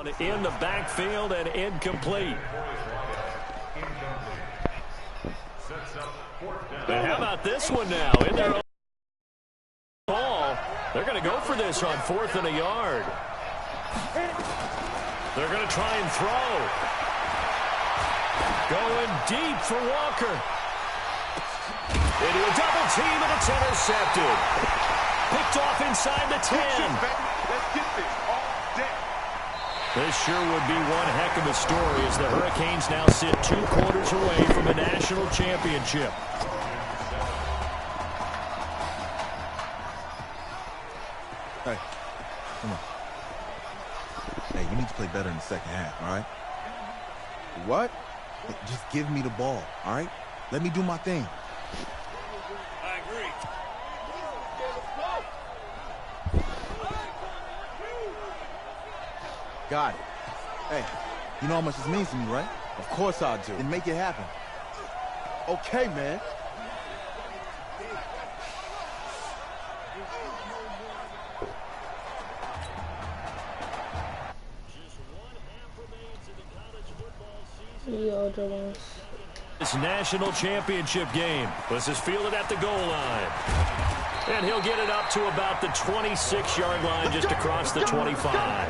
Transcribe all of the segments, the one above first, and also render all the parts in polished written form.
In the backfield and incomplete. And how about this one now? In their own ball, they're going to go for this on 4th and a yard. They're going to try and throw. Going deep for Walker. Into a double team, and it's intercepted. Picked off inside the 10. Let's get this all day. This sure would be one heck of a story as the Hurricanes now sit 2 quarters away from a national championship. Hey, come on. Hey, you need to play better in the second half, all right? What? Hey, just give me the ball, all right? Let me do my thing. I agree. Got it. Hey, you know how much this means to me, right? Of course I do. And make it happen. Okay, man. This national championship game. This is fielded at the goal line. And he'll get it up to about the 26-yard line just across the 25.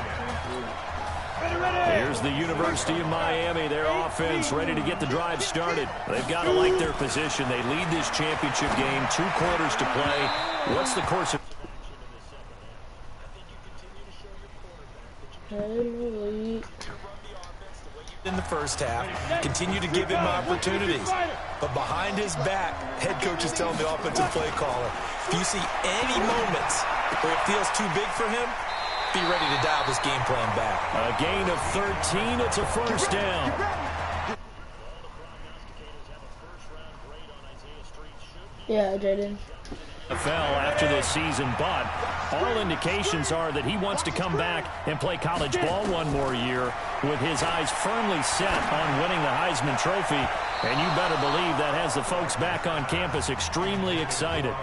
Here's the University of Miami, their offense ready to get the drive started. They've got to like their position. They lead this championship game, 2 quarters to play. What's the course of... In the first half, continue to give him opportunities. But behind his back, head coach is telling the offensive play caller, if you see any moments where it feels too big for him, be ready to dial this game plan back. A gain of 13, it's a first down. Yeah, Jaden. Fell after this season, but all indications are that he wants to come back and play college ball one more year with his eyes firmly set on winning the Heisman Trophy. And you better believe that has the folks back on campus extremely excited.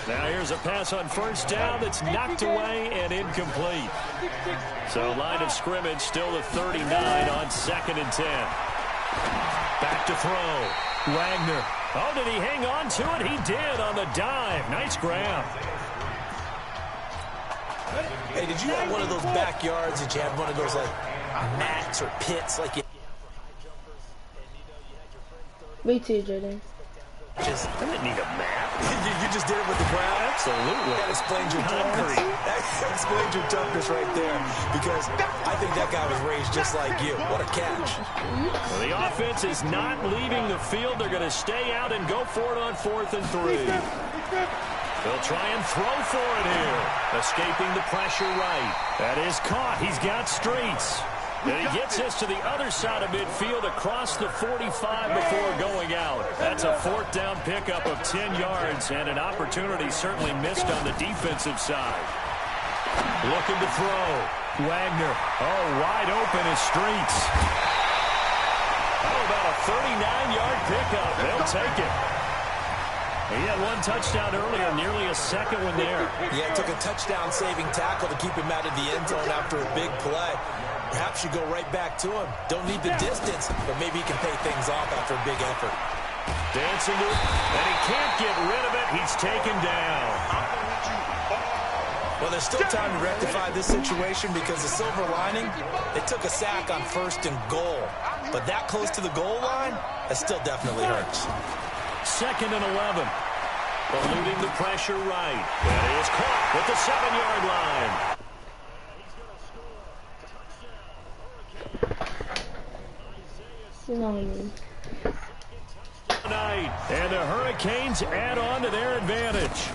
Now here's a pass on first down that's knocked away and incomplete. So line of scrimmage still the 39 on 2nd and 10. Back to throw. Wagner. Oh, did he hang on to it? He did on the dive. Nice grab. Hey, did you have one of those backyards that you had one of those, like, mats or pits like you... Me too, Jaden. I didn't need a map. you just did it with the ground? Absolutely. That explains your toughness. That explains your toughness right there. Because I think that guy was raised just like you. What a catch. Well, the offense is not leaving the field. They're going to stay out and go for it on 4th and 3. They'll try and throw for it here. Escaping the pressure right. That is caught. He's got streets. And he gets this to the other side of midfield across the 45 before going out. That's a 4th down pickup of 10 yards and an opportunity certainly missed on the defensive side. Looking to throw. Wagner. Oh, wide open is Streets. Oh, about a 39-yard pickup. They'll take it. He had one touchdown earlier, nearly a second one there. Yeah, it took a touchdown-saving tackle to keep him out of the end zone after a big play. Perhaps you go right back to him. Don't need the distance, but maybe he can pay things off after a big effort. Dancing to it, and he can't get rid of it. He's taken down. Well, there's still time to rectify this situation because the silver lining, they took a sack on 1st and goal. But that close to the goal line, that still definitely hurts. 2nd and 11. Eluding the pressure right. That is caught with the 7-yard line. And the Hurricanes add on to their advantage.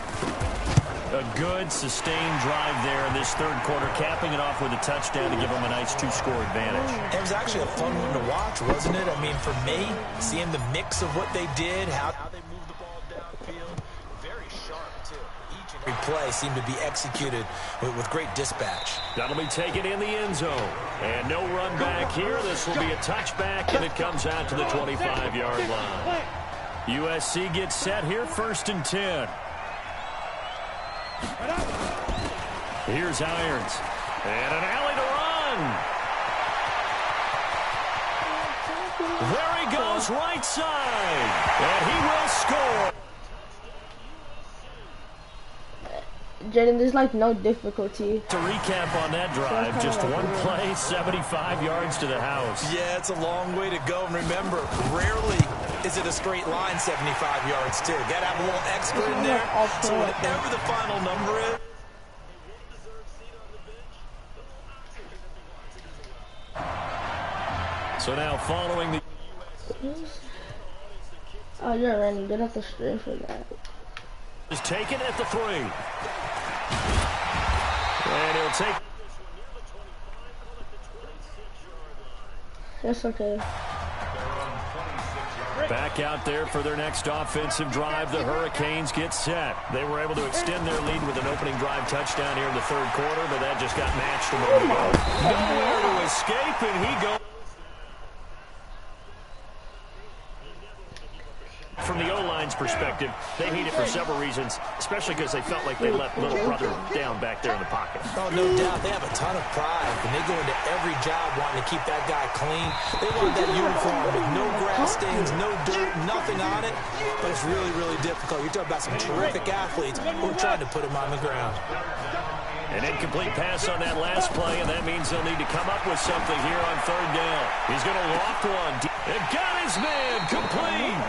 A good, sustained drive there in this 3rd quarter, capping it off with a touchdown to give them a nice 2-score advantage. It was actually a fun one to watch, wasn't it? I mean, for me, seeing the mix of what they did, how they moved the ball downfield, very sharp, too. Each and every play seemed to be executed with great dispatch. That'll be taken in the end zone. And no run back here. This will be a touchback, and it comes out to the 25-yard line. USC gets set here, 1st and 10. Here's Irons. And an alley to run. There he goes, right side. And he will score. Jaden, there's like no difficulty. To recap on that drive, just one play, 75 yards to the house. Yeah, it's a long way to go. And remember, rarely is it a straight line 75 yards, too. Got to have a little extra in there. So whatever the final number is. So now following the... Oh, you're running. Get off the string for that. Is taken at the 3. And he'll take... That's okay. Back out there for their next offensive drive. The Hurricanes get set. They were able to extend their lead with an opening drive touchdown here in the 3rd quarter, but that just got matched a moment ago. Nowhere to escape, and he goes... From the O-line's perspective, they hate it for several reasons, especially because they felt like they left little brother down back there in the pocket. Oh, no doubt. They have a ton of pride, and they go into every job wanting to keep that guy clean. They want that uniform with no grass stains, no dirt, nothing on it, but it's really, really difficult. You're talking about some terrific athletes who are trying to put him on the ground. An incomplete pass on that last play, and that means they'll need to come up with something here on 3rd down. He's going to loft one. It got his man complete.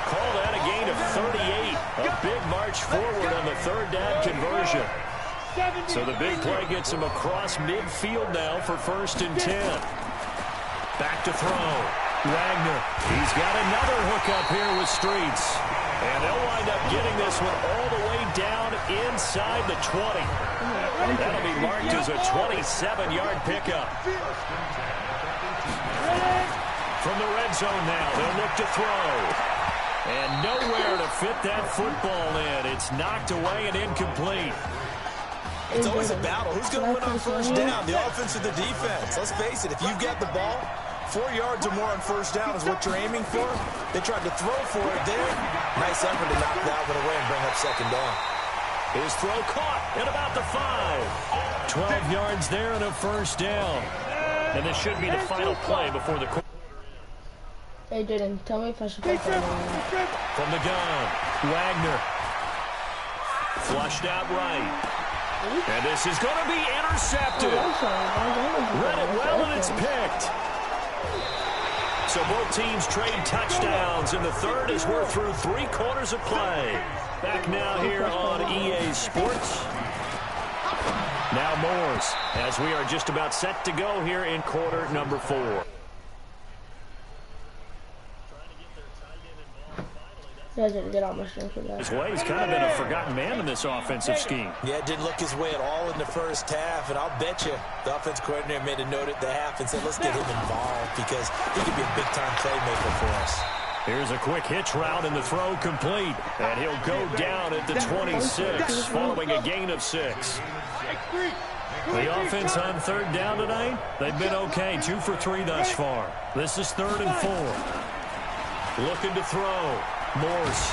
Call that a gain of 38. A big march forward on the 3rd down conversion. So the big play gets him across midfield now for 1st and 10. Back to throw. Wagner. He's got another hook up here with Streets. And they'll wind up getting this one all the way down inside the 20. That'll be marked as a 27-yard pickup. From the red zone now, they'll look to throw. And nowhere to fit that football in. It's knocked away and incomplete. It's always a battle. Who's going to win on 1st down, the offense or the defense? Let's face it, if you've got the ball, 4 yards or more on 1st down is what you're aiming for. They tried to throw for it there. Nice effort to knock that one away and bring up 2nd down. His throw caught at about the 5. 12 yards there and a 1st down. And this should be the final play before the... Hey, Jaden, tell me if I should play for From the gun, Wagner. Flushed out right. And this is going to be intercepted. Read it well, and it's picked. So both teams trade touchdowns, and the 3rd as we're through 3 quarters of play. Back now here on EA Sports. Now Moores, as we are just about set to go here in quarter number 4. Yeah, didn't get on my string for that. His way, he's kind of been a forgotten man in this offensive scheme. Yeah, it didn't look his way at all in the 1st half, and I'll bet you the offense coordinator made a note at the half and said, let's get him involved because he could be a big-time playmaker for us. Here's a quick hitch route and the throw complete. And he'll go down at the 26 following a gain of 6. The offense on 3rd down tonight, they've been okay. 2 for 3 thus far. This is 3rd and 4. Looking to throw. Morse.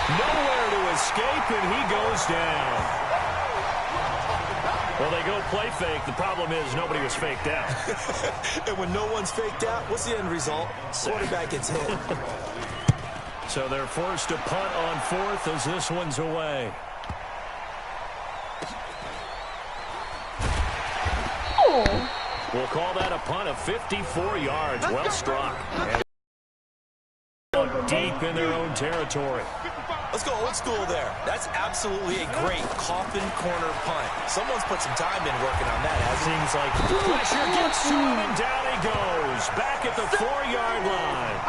Nowhere to escape, and he goes down. Well, they go play fake. The problem is nobody was faked out. And when no one's faked out, what's the end result? Quarterback gets hit. So they're forced to punt on 4th as this one's away. We'll call that a punt of 54 yards. Well struck. And deep in their own territory. Let's go old school there. That's absolutely a great coffin corner punt. Someone's put some time in working on that. Seems like pressure gets to him, and down he goes. Back at the 4-yard line.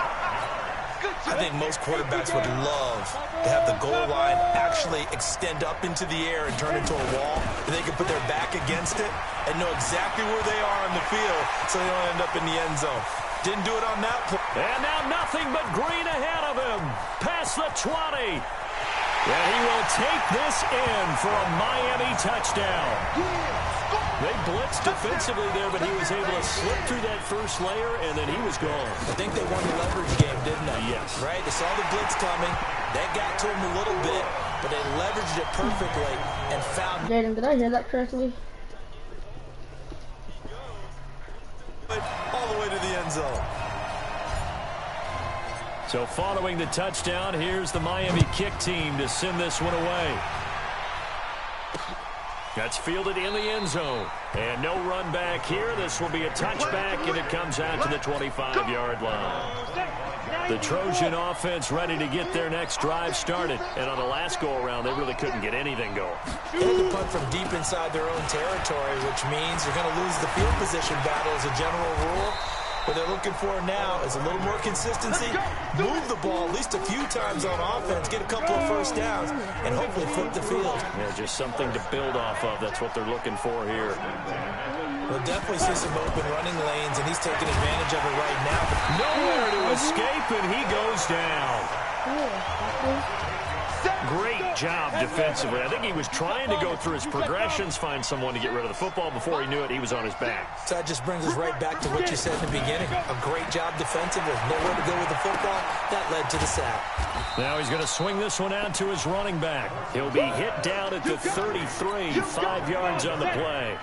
I think most quarterbacks would love to have the goal line actually extend up into the air and turn into a wall, and they can put their back against it and know exactly where they are on the field so they don't end up in the end zone. Didn't do it on that play. And now nothing but green ahead of him. Past the 20. And he will take this in for a Miami touchdown. They blitzed defensively there, but he was able to slip through that first layer, and then he was gone. I think they won the leverage game, didn't they? Yes. Right? They saw the blitz coming. That got to him a little bit, but they leveraged it perfectly and found... Jaden, did I hear that correctly? all the way to the end zone. So following the touchdown, here's the Miami kick team to send this one away. That's fielded in the end zone. And no run back here. This will be a touchback, and it comes out to the 25-yard line. The Trojan offense ready to get their next drive started. And on the last go-around, they really couldn't get anything going. They had to punt from deep inside their own territory, which means you're going to lose the field position battle as a general rule. What they're looking for now is a little more consistency, move the ball at least a few times on offense, get a couple of first downs, and hopefully flip the field. Yeah, just something to build off of. That's what they're looking for here. We'll definitely see some open running lanes, and he's taking advantage of it right now. Nowhere to escape, and he goes down. Great job defensively. I think he was trying to go through his progressions, find someone to get rid of the football. Before he knew it, he was on his back. So that just brings us right back to what you said in the beginning. A great job defensively. Nowhere to go with the football. That led to the sack. Now he's going to swing this one out to his running back. He'll be hit down at the 33, 5 yards on the play.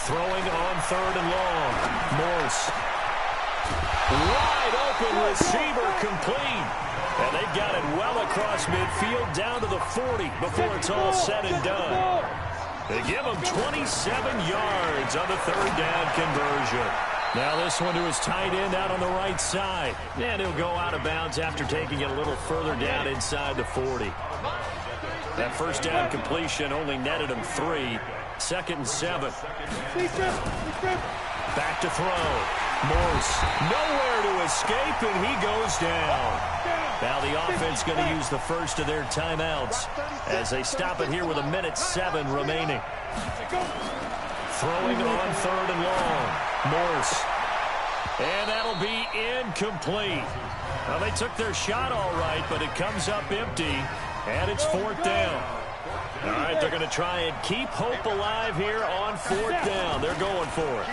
Throwing on 3rd and long. Morse. Wide open receiver complete. And they've got it well across midfield down to the 40 before it's all said and done. They give him 27 yards on the 3rd down conversion. Now this one to his tight end out on the right side. And he'll go out of bounds after taking it a little further down inside the 40. That first down completion only netted him 3. 2nd and 7. Back to throw. Morse nowhere to escape, and he goes down. Now the offense going to use the first of their timeouts as they stop it here with 1:07 remaining. Throwing on 3rd and long. Morse. And that'll be incomplete. Well, they took their shot all right, but it comes up empty, and it's 4th down. All right, they're going to try and keep hope alive here on 4th down. They're going for it.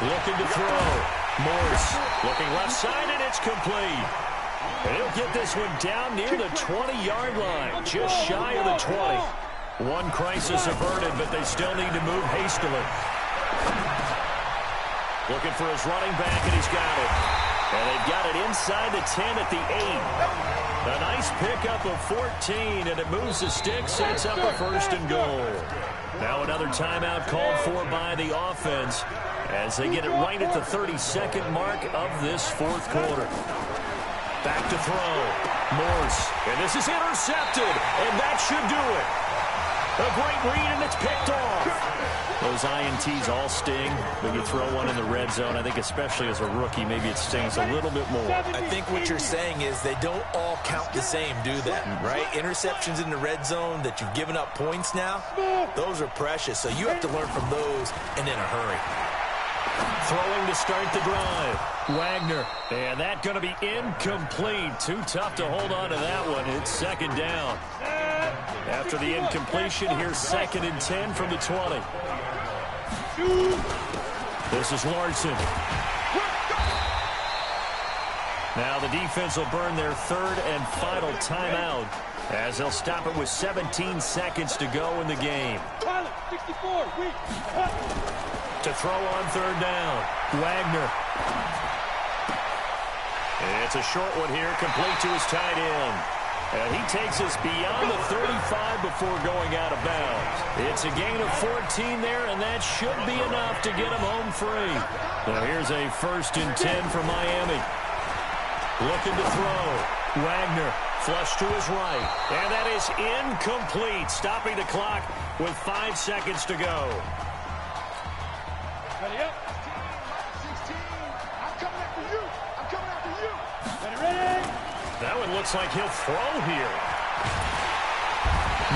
Looking to throw. Morse looking left side, and it's complete. And he'll get this one down near the 20-yard line, just shy of the 20. One crisis averted, but they still need to move hastily. Looking for his running back, and he's got it. And they've got it inside the 10 at the 8. A nice pickup of 14, and it moves the stick, sets up a 1st and goal. Now another timeout called for by the offense as they get it right at the 32nd mark of this 4th quarter. Back to throw. Morse. And this is intercepted, and that should do it. A great read, and it's picked off. Those INTs all sting, but you throw one in the red zone. I think especially as a rookie, maybe it stings a little bit more. I think what you're saying is they don't all count the same, do they? Right? Interceptions in the red zone that you've given up points now, those are precious. So you have to learn from those and in a hurry. Throwing to start the drive. Wagner. And that going to be incomplete. Too tough to hold on to that one. It's 2nd down. After the incompletion, here's 2nd and 10 from the 20. This is Larson. Now the defense will burn their 3rd and final timeout as they'll stop it with 17 seconds to go in the game. To throw on 3rd down. Wagner. And it's a short one here, complete to his tight end. And he takes us beyond the 35 before going out of bounds. It's a gain of 14 there, and that should be enough to get him home free. Now here's a 1st and 10 for Miami. Looking to throw. Wagner flush to his right. And that is incomplete, stopping the clock with 5 seconds to go. Ready up. 16. I'm coming after you. I'm coming after you. Ready? That one looks like he'll throw here.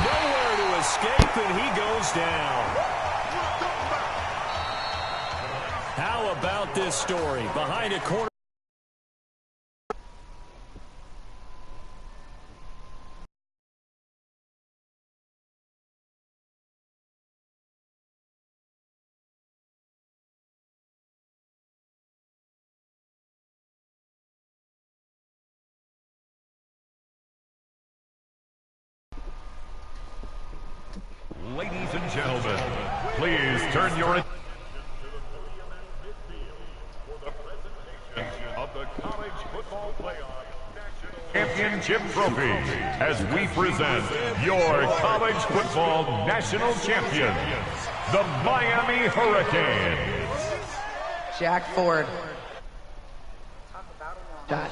Nowhere to escape, and he goes down. How about this story? Behind a corner. Ladies and gentlemen, please turn your attention to the presentation of the College Football Playoff Championship Trophy as we present your college football national champions, the Miami Hurricanes. Jack Ford. Josh.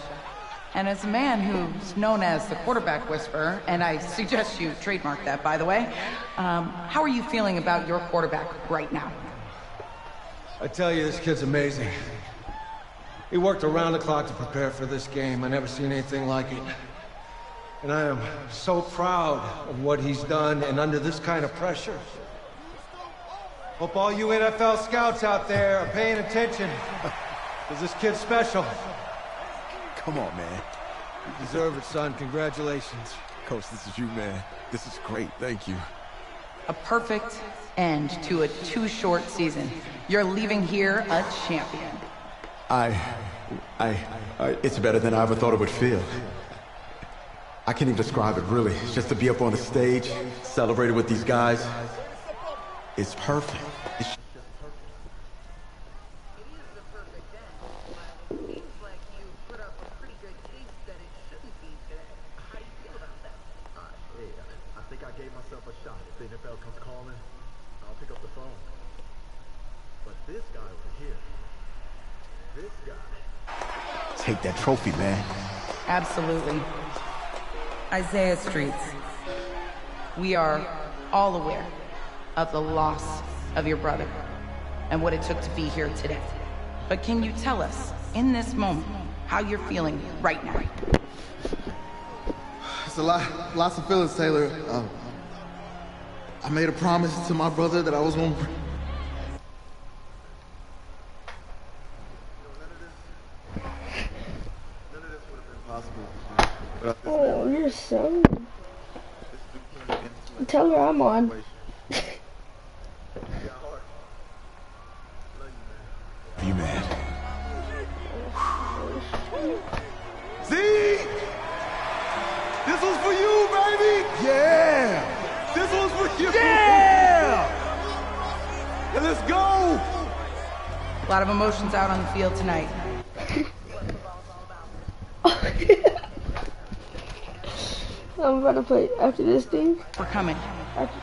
And as a man who's known as the quarterback whisperer, and I suggest you trademark that, by the way, how are you feeling about your quarterback right now? I tell you, this kid's amazing. He worked around the clock to prepare for this game. I never seen anything like it. And I am so proud of what he's done, and under this kind of pressure. Hope all you NFL scouts out there are paying attention, because this kid's special. Come on, man. You deserve it, son. Congratulations. Coach, this is you, man. This is great. Thank you. A perfect end to a too short season. You're leaving here a champion. It's better than I ever thought it would feel. I can't even describe it, really. Just to be up on the stage, celebrating with these guys, it's perfect. Take that trophy, man. Absolutely. Isaiah Streets, we are all aware of the loss of your brother and what it took to be here today. But can you tell us, in this moment, how you're feeling right now? It's lots of feelings, Taylor. I made a promise to my brother that I was going to... Oh, you're so... Tell her I'm on. You, man. See? This was for you, baby! Yeah! This was for you! Yeah! And let's go! A lot of emotions out on the field tonight. I'm about to play after this thing. We're coming.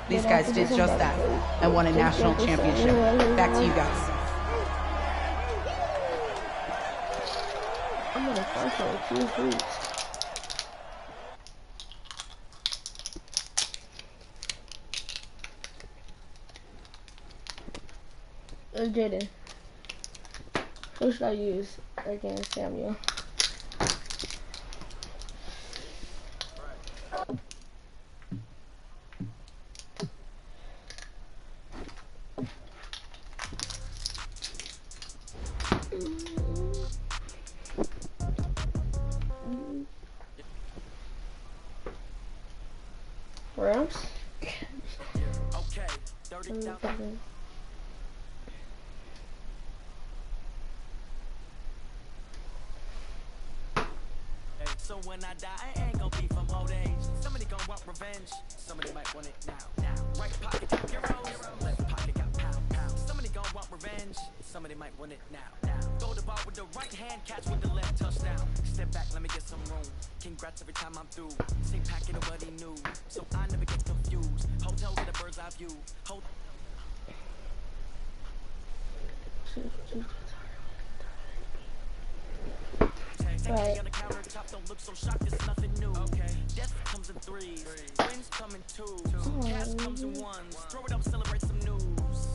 These guys did just that and won a national championship. Back to you guys. I'm gonna fight for a few freaks. Jaden, who should I use against Samuel? Rams? Okay, 30,000. So when I die, I ain't gonna be from old age. Somebody gonna want revenge. Somebody might want it now. Right pocket got euros, left pocket got pound. Somebody gonna want revenge. Somebody might want it now. Throw the ball with the right hand, catch with the left, touchdown. Step back, let me get some room. Congrats every time I'm through. Same packet of what he knew, so I never get confused. Hotel with a bird's eye view. Right. On the countertop, don't look so shocked, it's nothing new. Okay. Death comes in threes, wins come in twos, cash comes in ones. Throw it up, celebrate some news.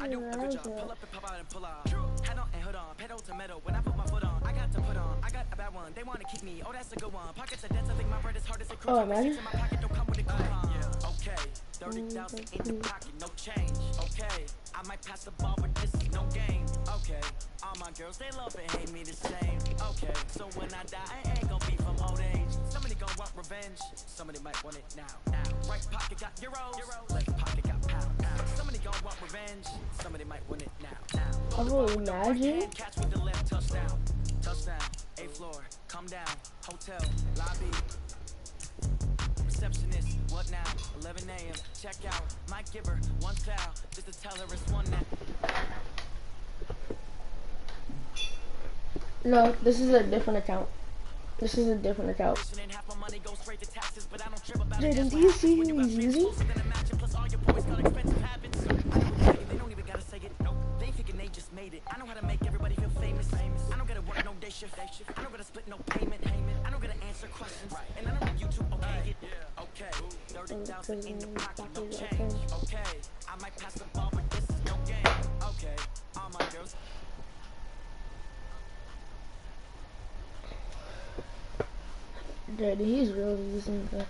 I do a good job. Pull up and pop out and pull out. Head on and hood on, pedal to metal. When I put my foot on, I got to put on. I got a bad one, they want to keep me. Oh, that's a good one. Pockets are dense, I think my bread is hard as a cruise. imagine. My pocket don't come with a coupon. Okay, 30,000 in the pocket, no change. Okay, I might pass the ball, but this is no game. Okay, all my girls, they love and hate me the same. Okay, so when I die, I ain't gonna be from old age. Somebody gonna want revenge. Somebody might want it now. Right pocket got euros, left pocket got pound. Somebody gonna want revenge. Somebody might want it now. Oh, imagine. Catch with the left, touchdown. Touchdown, 8th floor, come down, hotel, lobby. receptionist. What now? 11 a.m. Check out. Might give her one foul just to tell her it's one now. No, this is a different account. This is a different account. Jaden, do you see who he's using? I know how to make everybody feel famous. I don't gotta work no day shift. I don't gotta split no payment. I don't gotta answer questions. And I know that YouTube okay. Okay. 30,000 in the pocket, no change. Okay. I might pass the ball, but this is no game. Okay. All my girls. Dude, he's really using the.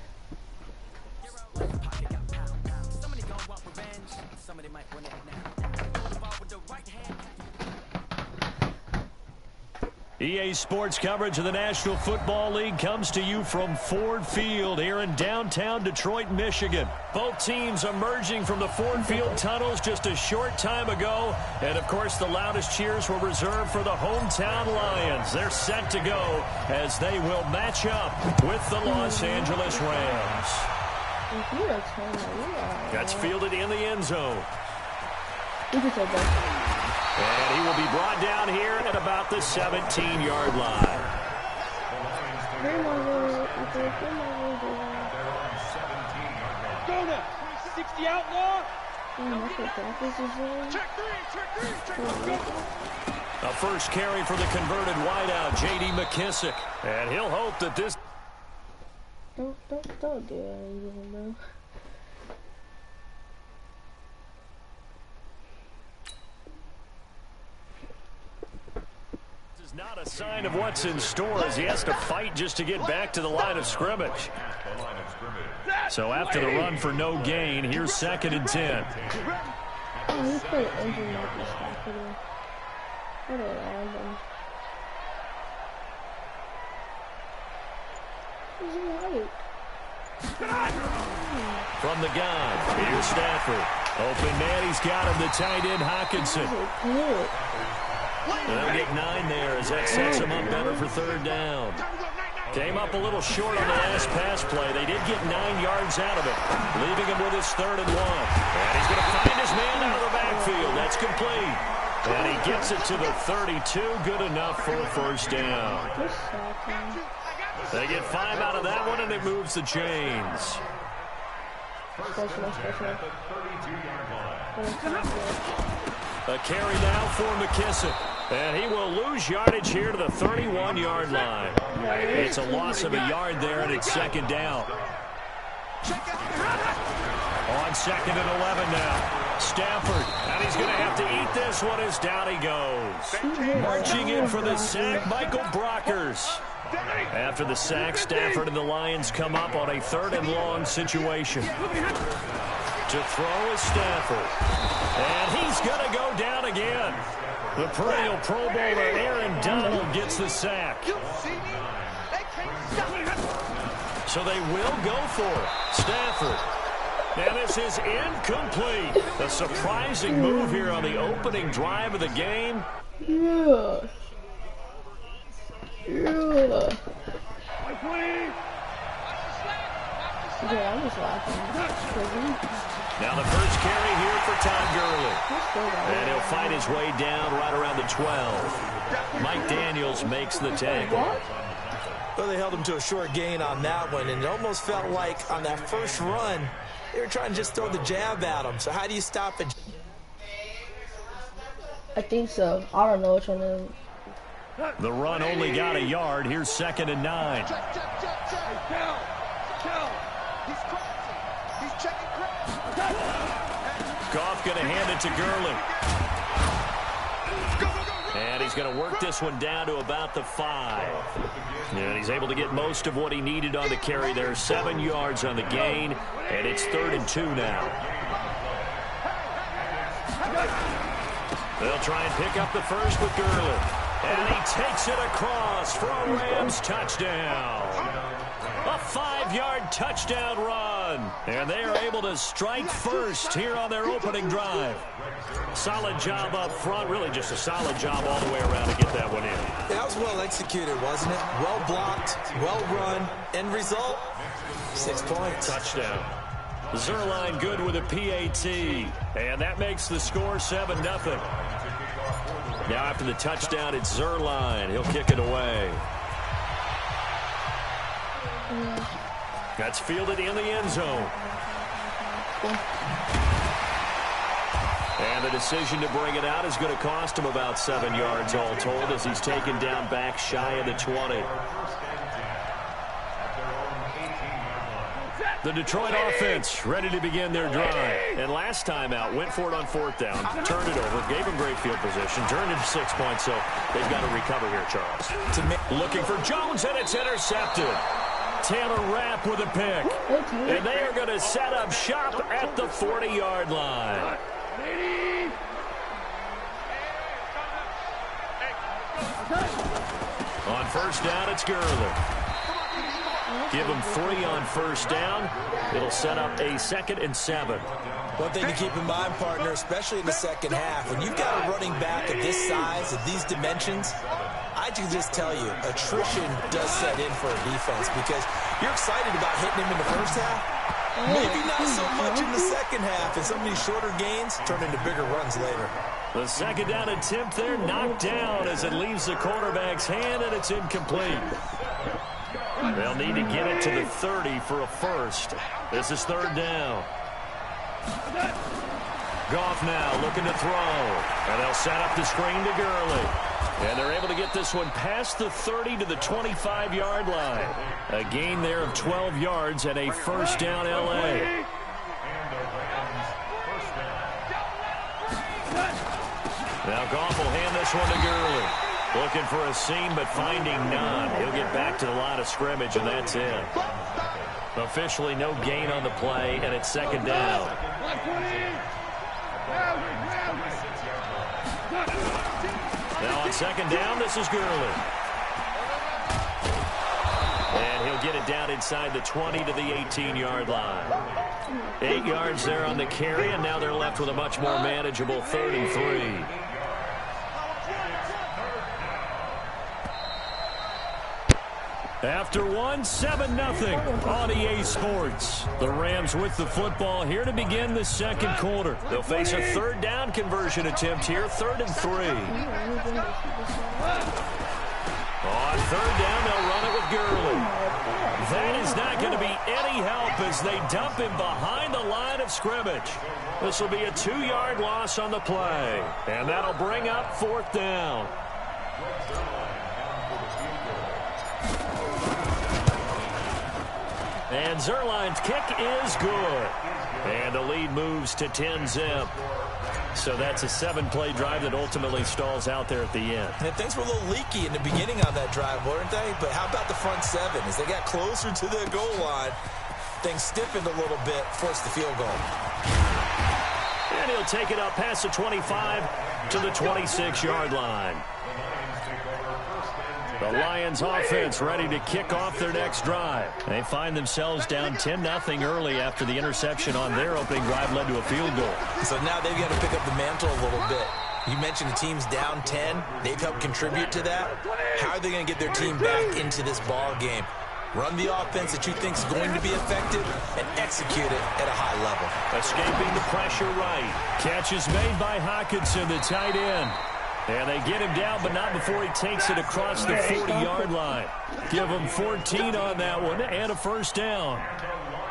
Somebody gonna want revenge. Somebody might win it now. Throw the ball with the right hand. EA Sports coverage of the National Football League comes to you from Ford Field here in downtown Detroit, Michigan. Both teams emerging from the Ford Field tunnels just a short time ago. And, of course, the loudest cheers were reserved for the hometown Lions. They're set to go as they will match up with the Los Angeles Rams. That's fielded in the end zone. And he will be brought down here at about the 17-yard line. 60 outlaw. A first carry for the converted wideout, J.D. McKissick. And he'll hope that this... Don't do anything, bro. Not a sign of what's in store as he has to fight just to get back to the line of scrimmage. So after the run for no gain, here's 2nd and 10. Oh, he's playing engine market stuff today. What a random. He's right. From the gun, here's Stafford. Open man, he's got him, the tight end Hawkinson. They'll get 9 there as that sets him up better for 3rd down. Came up a little short on the last pass play. They did get 9 yards out of it, leaving him with his 3rd and 1. And he's going to find his man out of the backfield. That's complete. And he gets it to the 32. Good enough for a first down. They get 5 out of that one, and it moves the chains. A carry now for McKissick. And he will lose yardage here to the 31-yard line. It's a loss of a yard there, and it's 2nd down. On 2nd and 11 now. Stafford, and he's going to have to eat this one as down he goes. Marching in for the sack, Michael Brockers. After the sack, Stafford and the Lions come up on a 3rd and long situation. To throw is Stafford. And he's going to go down again. The perennial Pro Bowler Aaron Donald gets the sack. So they will go for it. Stafford. And this is incomplete. A surprising move here on the opening drive of the game. Yeah. Yeah, I'm just laughing. Now the first carry here for Todd Gurley. And he'll find his way down right around the 12. Mike Daniels makes the tackle. Well, they held him to a short gain on that one, and it almost felt like on that first run, they were trying to just throw the jab at him. So how do you stop it? I think so. I don't know which one it is. The run only got a yard. Here's 2nd and 9. Goff going to hand it to Gurley. And he's going to work this one down to about the 5. And he's able to get most of what he needed on the carry there. 7 yards on the gain. And it's 3rd and 2 now. They'll try and pick up the first with Gurley. And he takes it across for a Rams touchdown. A 5-yard touchdown run. And they are able to strike first here on their opening drive. Solid job up front. Really just a solid job all the way around to get that one in. That was well executed, wasn't it? Well blocked, well run. End result, 6 points. Touchdown. Zerline good with a PAT. And that makes the score 7-0. Now after the touchdown, it's Zerline. He'll kick it away. That's fielded in the end zone. And the decision to bring it out is going to cost him about 7 yards all told as he's taken down back shy of the 20. The Detroit offense ready to begin their drive. And last time out, went for it on 4th down, turned it over, gave them great field position, turned into 6 points, so they've got to recover here, Charles. Looking for Jones, and it's intercepted. Taylor Rapp with a pick. And they are going to set up shop at the 40-yard line. On 1st down, it's Gurley. Give him 3 on 1st down. It'll set up a 2nd and 7. One thing to keep in mind, partner, especially in the second half, when you've got a running back of this size, of these dimensions, I can just tell you, attrition does set in for a defense because you're excited about hitting him in the first half. Maybe not so much in the second half, and some of these shorter gains turn into bigger runs later. The 2nd down attempt there knocked down as it leaves the quarterback's hand, and it's incomplete. They'll need to get it to the 30 for a first. This is 3rd down. Goff now looking to throw. And they'll set up the screen to Gurley. And they're able to get this one past the 30 to the 25-yard line. A gain there of 12 yards and a 1st down L.A. Now Goff will hand this one to Gurley. Looking for a seam, but finding none. He'll get back to the line of scrimmage, and that's it. Officially no gain on the play, and it's 2nd down. Now on 2nd down, this is Gurley. And he'll get it down inside the 20 to the 18-yard line. 8 yards there on the carry, and now they're left with a much more manageable 3rd and 3. After 7-0 on EA Sports. The Rams with the football here to begin the second quarter. They'll face a 3rd down conversion attempt here, 3rd and 3. On 3rd down, they'll run it with Gurley. That is not going to be any help as they dump him behind the line of scrimmage. This will be a 2-yard loss on the play. And that'll bring up 4th down. And Zerline's kick is good. And the lead moves to 10-zip. So that's a 7-play drive that ultimately stalls out there at the end. And things were a little leaky in the beginning on that drive, weren't they? But how about the front 7? As they got closer to the goal line, things stiffened a little bit, forced the field goal. And he'll take it up past the 25 to the 26-yard line. The Lions offense ready to kick off their next drive. They find themselves down 10-0 early after the interception on their opening drive led to a field goal. So now they've got to pick up the mantle a little bit. You mentioned the team's down 10. They've helped contribute to that. How are they going to get their team back into this ball game? Run the offense that you think is going to be effective and execute it at a high level. Escaping the pressure right. Catch is made by Hawkinson, the tight end. And they get him down, but not before he takes it across the 40-yard line. Give him 14 on that one and a 1st down.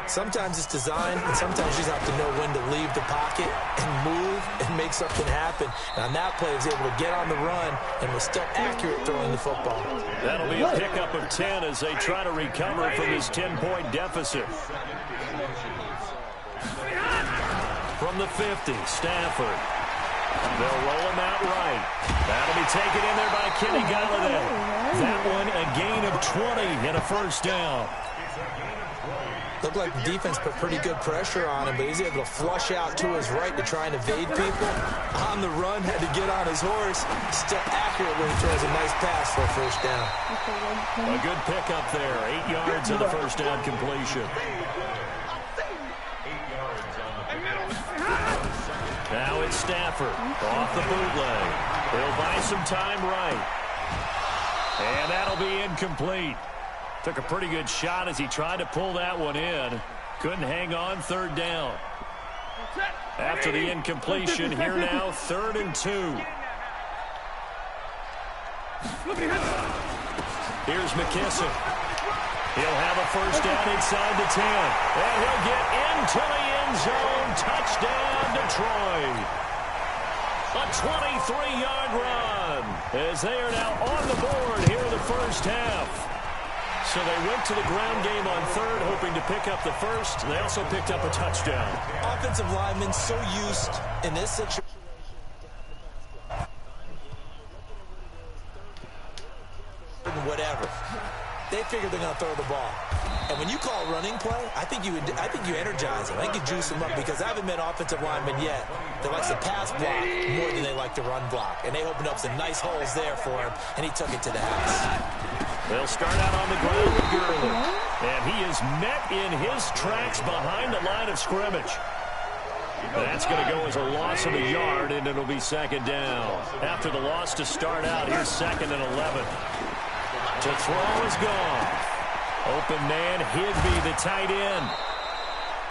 Sometimes it's design, and sometimes you just have to know when to leave the pocket and move and make something happen. And on that play, he was able to get on the run and was still accurate throwing the football. That'll be a pickup of 10 as they try to recover from this 10-point deficit. From the 50, Stafford. They'll roll him out right. That'll be taken in there by Kenny Golladay. That one a gain of 20 and a 1st down. Looked like the defense put pretty good pressure on him, but he's able to flush out to his right to try and evade people. On the run, had to get on his horse. Still accurately throws a nice pass for a 1st down. A good pickup there. 8 yards and a 1st down completion. Now it's Stafford off the bootleg. He'll buy some time right. And that'll be incomplete. Took a pretty good shot as he tried to pull that one in. Couldn't hang on. Third down. After the incompletion, here now, 3rd and 2. Here's McKissick. He'll have a first down inside the 10. And he'll get into the end zone. Touchdown, Detroit. A 23-yard run as they are now on the board here in the first half. So they went to the ground game on 3rd, hoping to pick up the first. They also picked up a touchdown. Offensive linemen so used in this situation. Whatever. They figure they're going to throw the ball. And when you call running play, I think you energize them. I think you juice them up because I haven't met offensive linemen yet that likes to pass block more than they like to run block. And they opened up some nice holes there for him, and he took it to the house. They'll start out on the ground with Gurley. And he is met in his tracks behind the line of scrimmage. That's going to go as a loss of a yard, and it'll be 2nd down. After the loss to start out, here's 2nd and 11. To throw is gone. Open man, Higby, the tight end.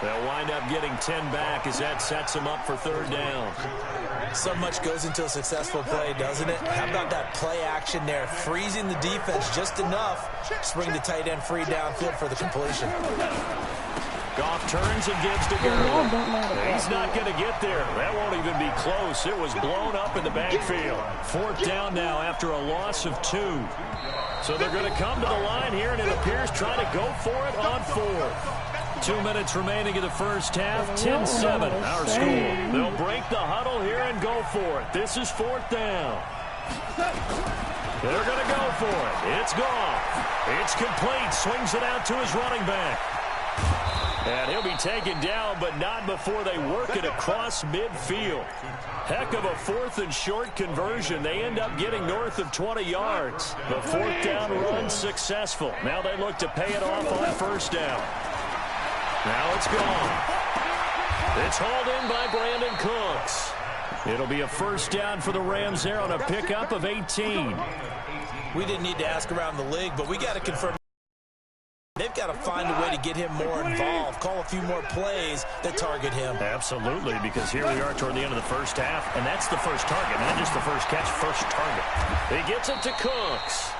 They'll wind up getting 10 back as that sets them up for 3rd down. So much goes into a successful play, doesn't it? How about that play action there? Freezing the defense just enough to bring the tight end free downfield for the completion. Goff turns and gives to Gurley. He's not going to get there. That won't even be close. It was blown up in the backfield. 4th down now after a loss of 2. So they're going to come to the line here, and it appears trying to go for it on 4th. 2 minutes remaining in the first half. 10-7, our score. They'll break the huddle here and go for it. This is 4th down. They're going to go for it. It's gone. It's complete. Swings it out to his running back. And he'll be taken down, but not before they work it across midfield. Heck of a 4th and short conversion. They end up getting north of 20 yards. The 4th down run successful. Now they look to pay it off on 1st down. Now it's gone. It's hauled in by Brandon Cooks. It'll be a 1st down for the Rams there on a pickup of 18. We didn't need to ask around the league, but we got to confirm. They've got to find a way to get him more involved, call a few more plays that target him. Absolutely, because here we are toward the end of the first half, and that's the first target, not just the first catch, first target. He gets it to Cooks.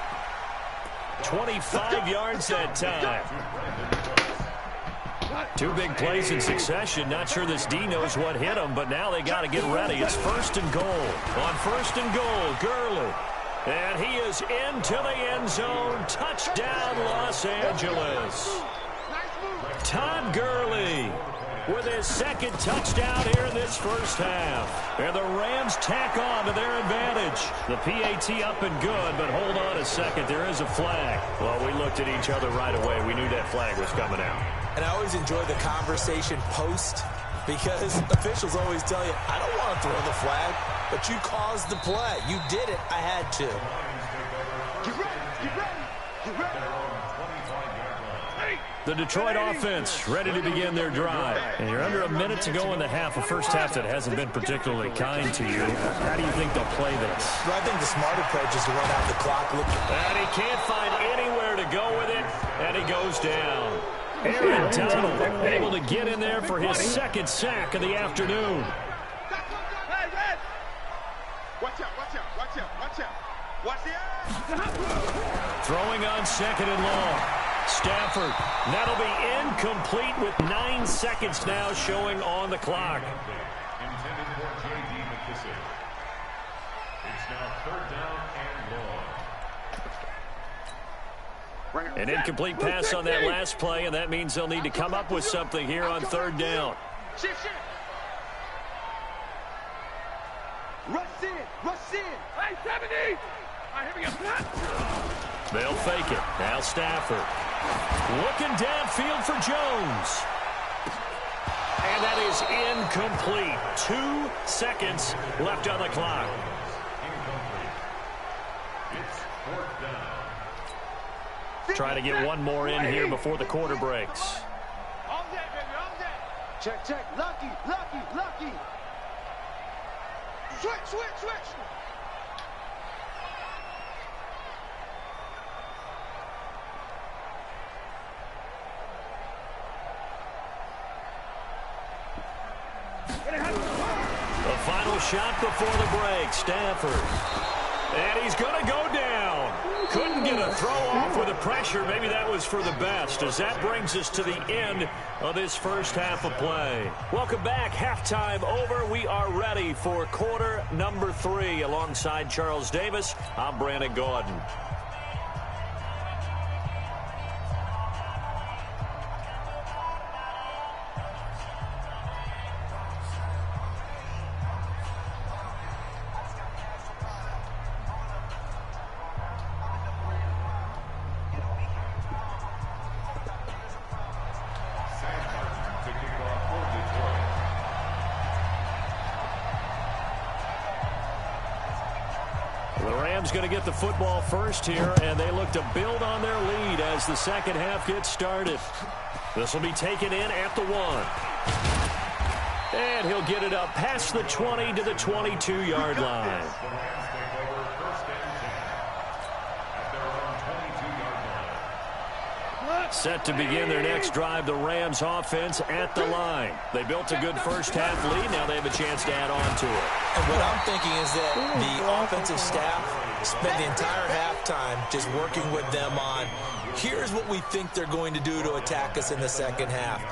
25 yards that time. 2 big plays in succession. Not sure this D knows what hit him, but now they got to get ready. It's 1st and goal. On 1st and goal, Gurley. And he is into the end zone. Touchdown, Los Angeles. Todd Gurley with his 2nd touchdown here in this first half. And the Rams tack on to their advantage. The PAT up and good, but hold on a second. There is a flag. Well, we looked at each other right away. We knew that flag was coming out. And I always enjoy the conversation post because officials always tell you, I don't want to throw the flag, but you caused the play. You did it. I had to. Get ready, get ready, get ready. The Detroit offense ready to begin their drive. And you're under a minute to go in the half, a first half that hasn't been particularly kind to you. How do you think they'll play this? Well, I think the smart approach is to run out the clock. And he can't find anywhere to go with it, and he goes down. Aaron Donald able to get in there for his 2nd sack of the afternoon. Watch out, watch out, watch out, watch out. Watch out. Throwing on 2nd and long. Stafford. That'll be incomplete with 9 seconds now showing on the clock. Intended for J.D. McKissick. It's now 3rd down and long. An incomplete pass on that last play, and that means they'll need to come up with something here on 3rd down. Shift. Rush in. Hey, 70. All right, here we go. They'll fake it. Now Stafford. Looking downfield for Jones. And that is incomplete. 2 seconds left on the clock. It's 4th down. Try to get one more in here before the quarter breaks. All day, baby, all day. Check. Lucky. Switch. final shot before the break. Stafford. And he's going to go down. Couldn't get a throw off with the pressure. Maybe that was for the best, as that brings us to the end of this first half of play. Welcome back. Halftime over. We are ready for quarter number 3. Alongside Charles Davis, I'm Brandon Gordon. Going to get the football first here, and they look to build on their lead as the second half gets started. This will be taken in at the 1. And he'll get it up past the 20 to the 22-yard line. Set to begin their next drive, the Rams offense at the line. They built a good first half lead. Now they have a chance to add on to it. And what I'm thinking is that the offensive staff spent the entire halftime just working with them on, here's what we think they're going to do to attack us in the second half.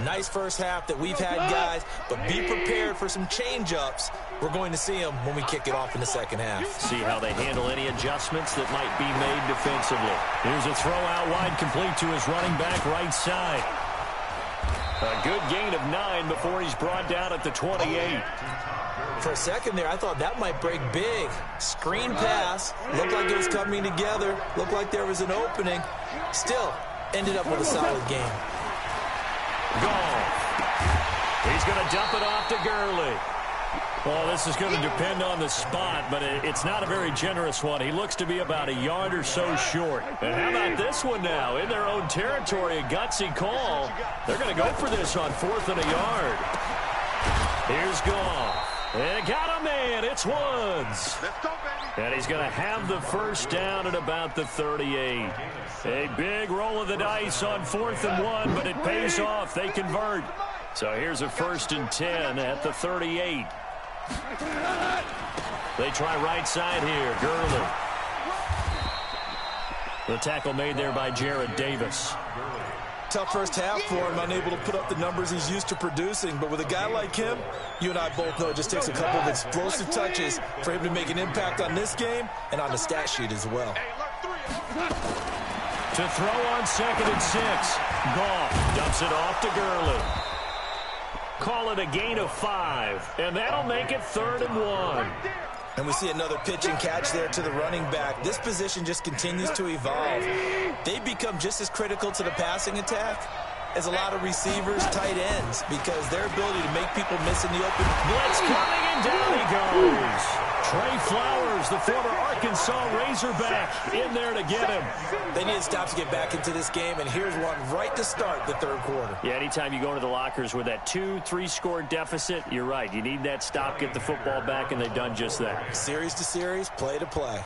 Nice first half that we've had, guys, but be prepared for some change-ups. We're going to see them when we kick it off in the second half. See how they handle any adjustments that might be made defensively. Here's a throw out wide, complete to his running back right side. A good gain of 9 before he's brought down at the 28. For a second there, I thought that might break big. Screen pass. Looked like it was coming together. Looked like there was an opening. Still, ended up with a solid game. Gone. He's going to dump it off to Gurley. Well, this is going to depend on the spot, but it's not a very generous one. He looks to be about a yard or so short. And how about this one now? In their own territory, a gutsy call. They're going to go for this on 4th and a yard. Here's Goff. And got a man. It's Woods. And he's going to have the first down at about the 38. A big roll of the dice on 4th and 1, but it pays off. They convert. So here's a 1st and 10 at the 38. They try right side here. Gurley. The tackle made there by Jared Davis. Tough first half for him, unable to put up the numbers he's used to producing. But with a guy like him, you and I both know it just takes a couple of explosive touches for him to make an impact on this game and on the stat sheet as well. To throw on 2nd and 6. Goff dumps it off to Gurley. Call it a gain of 5, and that'll make it 3rd and 1. And we see another pitch and catch there to the running back. This position just continues to evolve. They become just as critical to the passing attack as a lot of receivers, tight ends, because their ability to make people miss in the open. Blitz coming, and down he goes. Trey Flowers, the former Arkansas Razorback, in there to get him. They need to stop to get back into this game, and here's one right to start the 3rd quarter. Yeah, anytime you go into the lockers with that 2-3 score deficit, you're right. You need that stop, get the football back, and they've done just that. Series to series, play to play.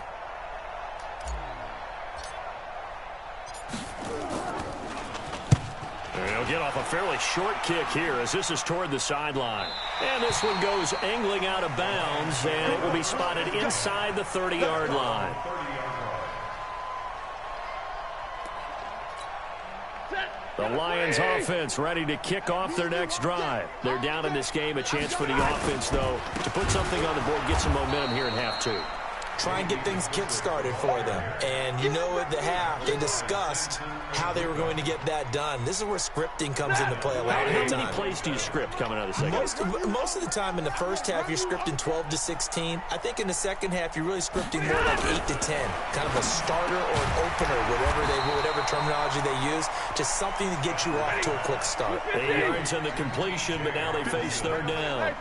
They'll get off a fairly short kick here as this is toward the sideline. And this one goes angling out of bounds, and it will be spotted inside the 30-yard line. The Lions offense ready to kick off their next drive. They're down in this game. A chance for the offense, though, to put something on the board, get some momentum here in half 2. Try and get things kick-started for them. And you know at the half, they discussed how they were going to get that done. This is where scripting comes into play a lot of the time. How many plays do you script coming out of the second? Most of the time in the first half, you're scripting 12 to 16. I think in the second half, you're really scripting more like 8 to 10. Kind of a starter or an opener, whatever terminology they use. Just something to get you off to a quick start. 8 yards on the completion, but now they face 3rd down.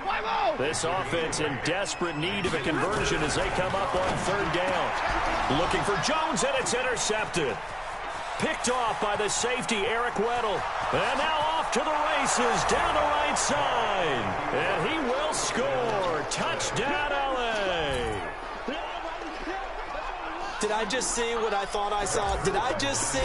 This offense in desperate need of a conversion as they come up on 3rd down. Looking for Jones, and it's intercepted. Picked off by the safety, Eric Weddle. And now off to the races, down the right side. And he will score. Touchdown, L.A. Did I just see what I thought I saw? Did I just see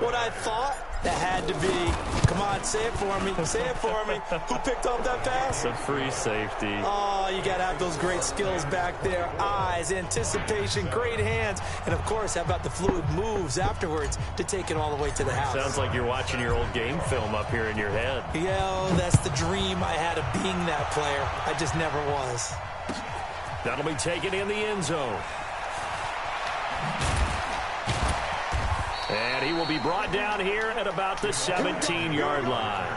what I thought? That had to be. Come on, say it for me. Say it for me. Who picked up that pass? The free safety. Oh, you got to have those great skills back there. Eyes, anticipation, great hands. And, of course, how about the fluid moves afterwards to take it all the way to the house? Sounds like you're watching your old game film up here in your head. Yeah, that's the dream I had of being that player. I just never was. That'll be taken in the end zone. And he will be brought down here at about the 17-yard line.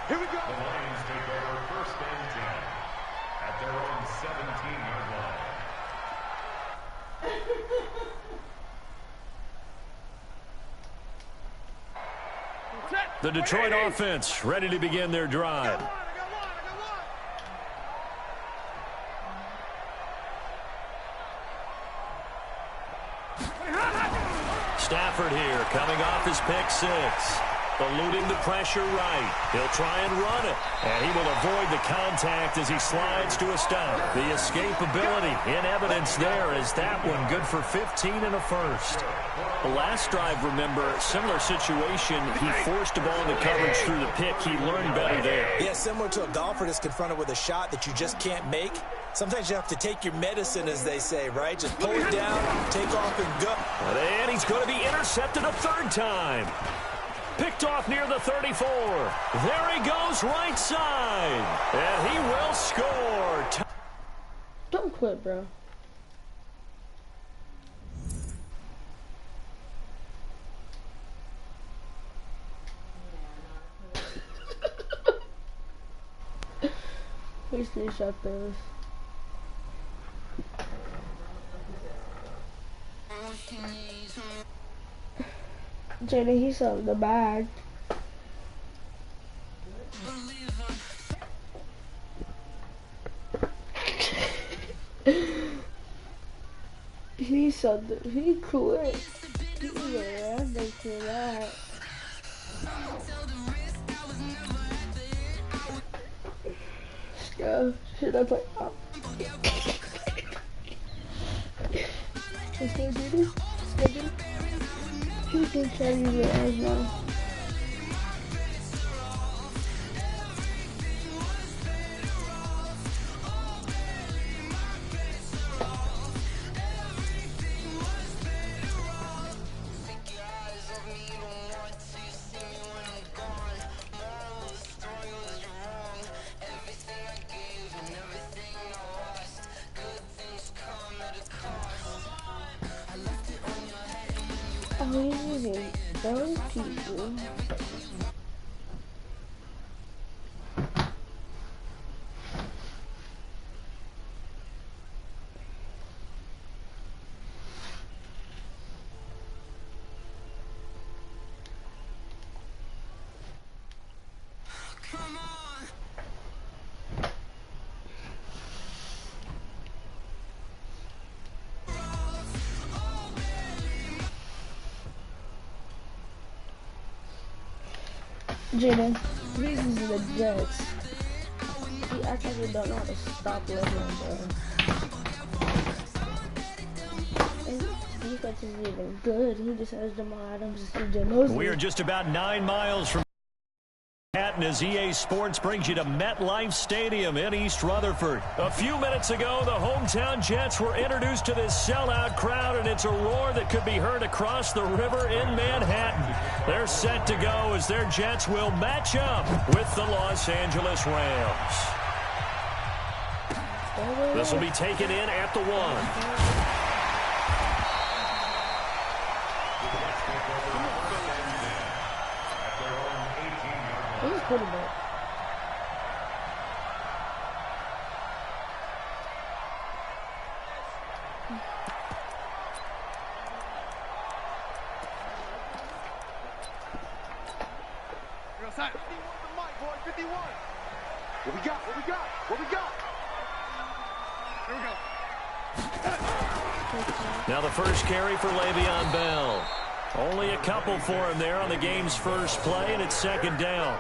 Here we go. The Lions take over first and 10 at their own 17-yard line. The Detroit offense ready to begin their drive. Stafford here, coming off his pick six. Eluding the pressure right. He'll try and run it. And he will avoid the contact as he slides to a stop. The escapability in evidence there as that one good for 15 and a first. The last drive, remember, similar situation. He forced a ball into coverage through the pick. He learned better there. Yeah, similar to a golfer that's confronted with a shot that you just can't make. Sometimes you have to take your medicine, as they say, right? Just pull it down, take off, and go. And he's going to be intercepted a third time. Picked off near the 34. There he goes, right side. And he will score. Don't quit, bro. Please shot this. Jenny, he's on the bag. He quit. Yeah, they do that. Yeah, should I play? Oh. Is there duty? Schedule? Who can tell you the edge now? Those people. Jaden, this is the Jets. He actually don't know how to stop living, bro. And defense isn't even good. He just has Jamal Adams and CJ Mosley. We are just about 9 miles from Manhattan as EA Sports brings you to MetLife Stadium in East Rutherford. A few minutes ago, the hometown Jets were introduced to this sellout crowd, and it's a roar that could be heard across the river in Manhattan. They're set to go as their Jets will match up with the Los Angeles Rams. This will be taken in at the 1. He's pretty bad. What we got? What we got? What we got? Here we go. Now the first carry for Le'Veon Bell. Only a couple for him there on the game's first play, and it's second down.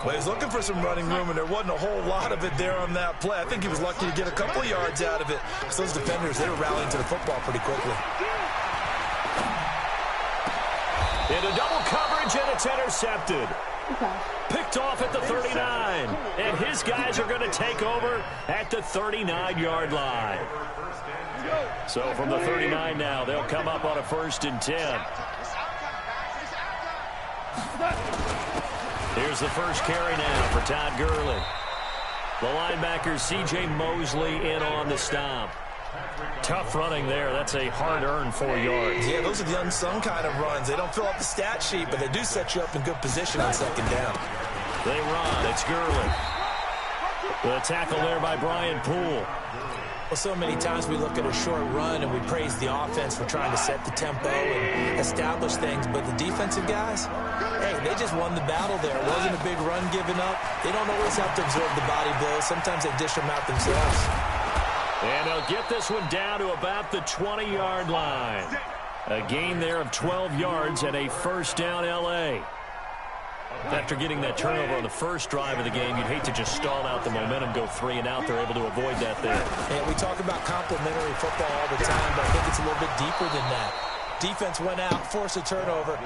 Well, he's looking for some running room, and there wasn't a whole lot of it there on that play. I think he was lucky to get a couple of yards out of it. So those defenders, they were rallying to the football pretty quickly. Into double coverage, and it's intercepted. Okay. Picked off at the 39. And his guys are going to take over at the 39-yard line. So from the 39 now, they'll come up on a 1st and 10. Here's the first carry now for Todd Gurley. The linebacker C.J. Mosley in on the stop. Tough running there. That's a hard-earned 4 yards. Yeah, those are the unsung kind of runs. They don't fill up the stat sheet, but they do set you up in good position on 2nd down. They run. It's Gurley. The tackle there by Brian Poole. Well, so many times we look at a short run and we praise the offense for trying to set the tempo and establish things, but the defensive guys, hey, they just won the battle there. It wasn't a big run given up. They don't always have to absorb the body blows. Sometimes they dish them out themselves. And they'll get this one down to about the 20-yard line. A gain there of 12 yards and a 1st down L.A. After getting that turnover on the first drive of the game, you'd hate to just stall out the momentum, go 3 and out. They're able to avoid that there. And we talk about complementary football all the time, but I think it's a little bit deeper than that. Defense went out, forced a turnover,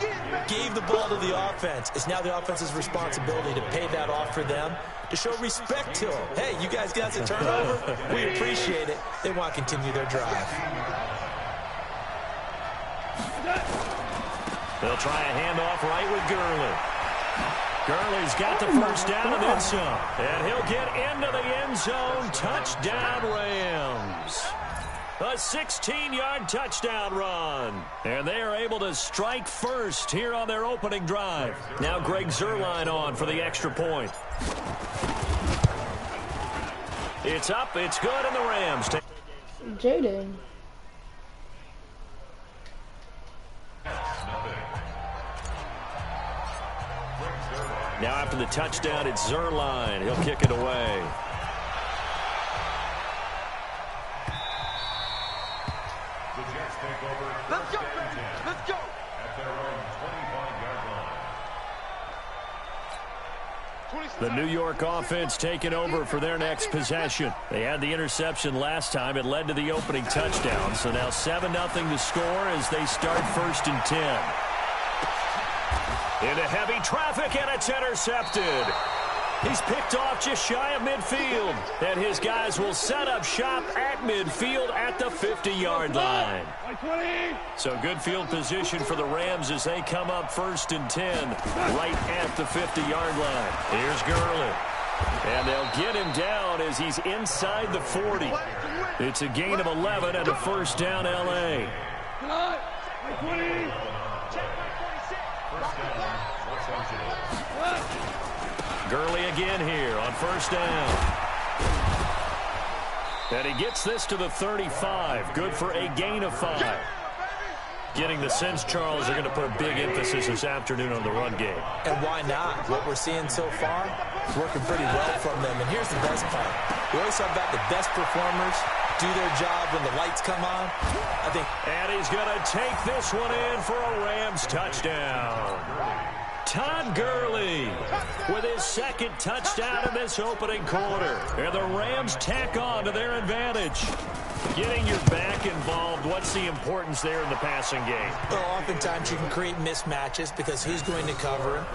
gave the ball to the offense. It's now the offense's responsibility to pay that off for them, to show respect to them. Hey, you guys got the turnover? We appreciate it. They want to continue their drive. They'll try a handoff right with Gurley. Gurley's got the 1st down and then some. And he'll get into the end zone. Touchdown, Rams. A 16-yard touchdown run. And they are able to strike first here on their opening drive. Now Greg Zuerlein on for the extra point. It's up, it's good, and the Rams take... Jaden. Now after the touchdown, it's Zuerlein. He'll kick it away. The Jets take over. Let's go, baby. Let's go. At their own 25-yard line. The New York offense taking over for their next possession. They had the interception last time. It led to the opening touchdown. So now 7-0 to score as they start 1st and 10. Into heavy traffic, and it's intercepted. He's picked off just shy of midfield. And his guys will set up shop at midfield at the 50-yard line. So good field position for the Rams as they come up 1st and 10 right at the 50-yard line. Here's Gurley. And they'll get him down as he's inside the 40. It's a gain of 11 and a 1st down L.A. Gurley again here on 1st down. And he gets this to the 35. Good for a gain of 5. Getting the sense, Charles, they're going to put a big emphasis this afternoon on the run game. And why not? What we're seeing so far, working pretty well from them. And here's the best part. We always talk about the best performers do their job when the lights come on. And he's going to take this one in for a Rams touchdown. Todd Gurley with his 2nd touchdown in this opening quarter. And the Rams tack on to their advantage. Getting your back involved, what's the importance there in the passing game? Well, oftentimes you can create mismatches because who's going to cover him?